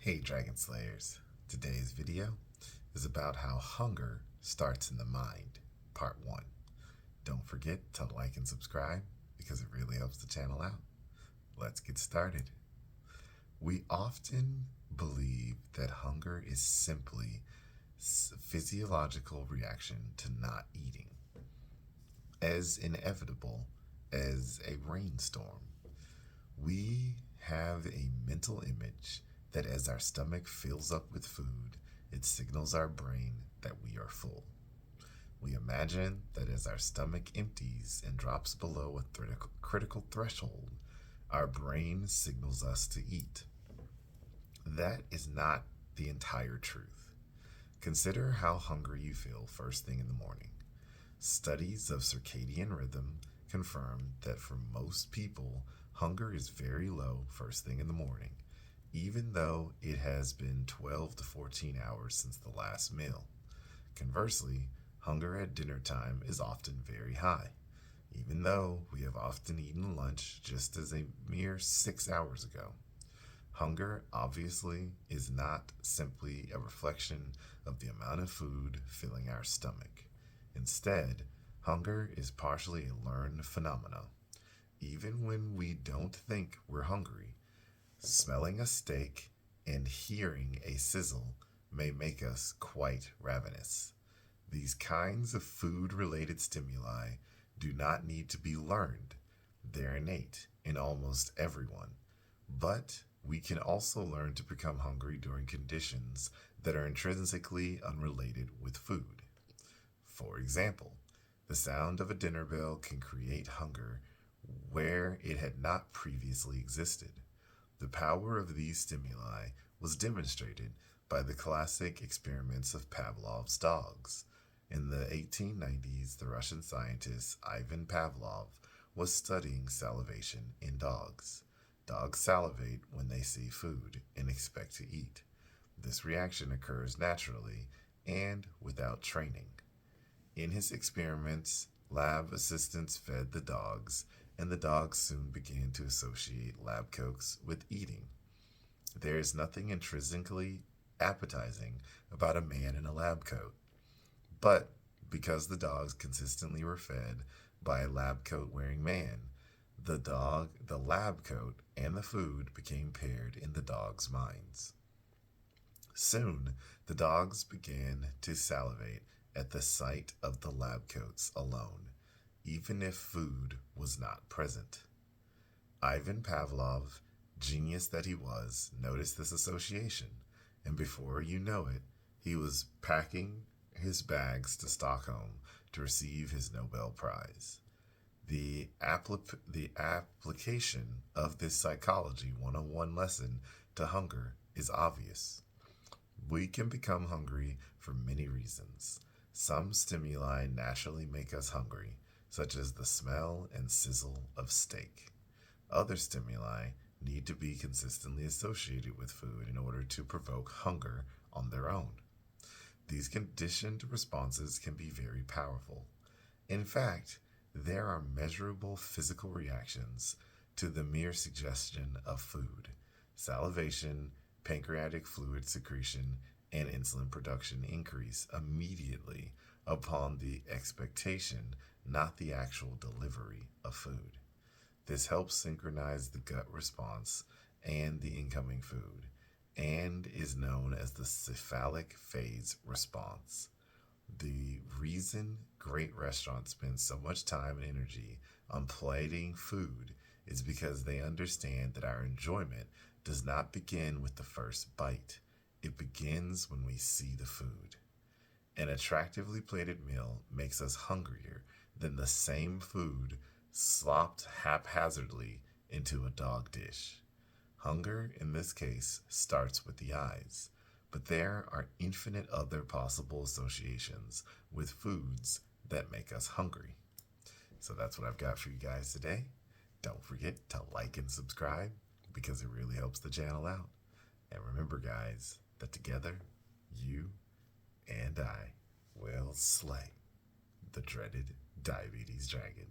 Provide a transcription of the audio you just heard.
Hey Dragon Slayers, today's video is about how hunger starts in the mind, part 1. Don't forget to like and subscribe because it really helps the channel out. Let's get started. We often believe that hunger is simply a physiological reaction to not eating, as inevitable as a rainstorm. We have a mental image that as our stomach fills up with food, it signals our brain that we are full. We imagine that as our stomach empties and drops below a critical threshold, our brain signals us to eat. That is not the entire truth. Consider how hungry you feel first thing in the morning. Studies of circadian rhythm confirm that for most people, hunger is very low first thing in the morning, even though it has been 12 to 14 hours since the last meal. Conversely, hunger at dinner time is often very high, even though we have often eaten lunch just as a mere 6 hours ago. Hunger, obviously, is not simply a reflection of the amount of food filling our stomach. Instead, hunger is partially a learned phenomenon. Even when we don't think we're hungry, smelling a steak and hearing a sizzle may make us quite ravenous. These kinds of food-related stimuli do not need to be learned. They're innate in almost everyone. But we can also learn to become hungry during conditions that are intrinsically unrelated with food. For example, the sound of a dinner bell can create hunger where it had not previously existed. The power of these stimuli was demonstrated by the classic experiments of Pavlov's dogs. In the 1890s, the Russian scientist Ivan Pavlov was studying salivation in dogs. Dogs salivate when they see food and expect to eat. This reaction occurs naturally and without training. In his experiments, lab assistants fed the dogs, and the dogs soon began to associate lab coats with eating. There is nothing intrinsically appetizing about a man in a lab coat. But because the dogs consistently were fed by a lab coat wearing man, the lab coat, and the food became paired in the dogs' minds. Soon, the dogs began to salivate at the sight of the lab coats alone, even if food was not present. Ivan Pavlov, genius that he was, noticed this association, and before you know it, he was packing his bags to Stockholm to receive his Nobel Prize. The application of this Psychology 101 lesson to hunger is obvious. We can become hungry for many reasons. Some stimuli naturally make us hungry, such as the smell and sizzle of steak. Other stimuli need to be consistently associated with food in order to provoke hunger on their own. These conditioned responses can be very powerful. In fact, there are measurable physical reactions to the mere suggestion of food. Salivation, pancreatic fluid secretion, and insulin production increase immediately upon the expectation, not the actual delivery of food. This helps synchronize the gut response and the incoming food, and is known as the cephalic phase response. The reason great restaurants spend so much time and energy on plating food is because they understand that our enjoyment does not begin with the first bite. It begins when we see the food. An attractively plated meal makes us hungrier than the same food slopped haphazardly into a dog dish. Hunger, in this case, starts with the eyes, but there are infinite other possible associations with foods that make us hungry. So that's what I've got for you guys today. Don't forget to like and subscribe because it really helps the channel out. And remember, guys, that together, you and I will slay the dreaded diabetes dragon.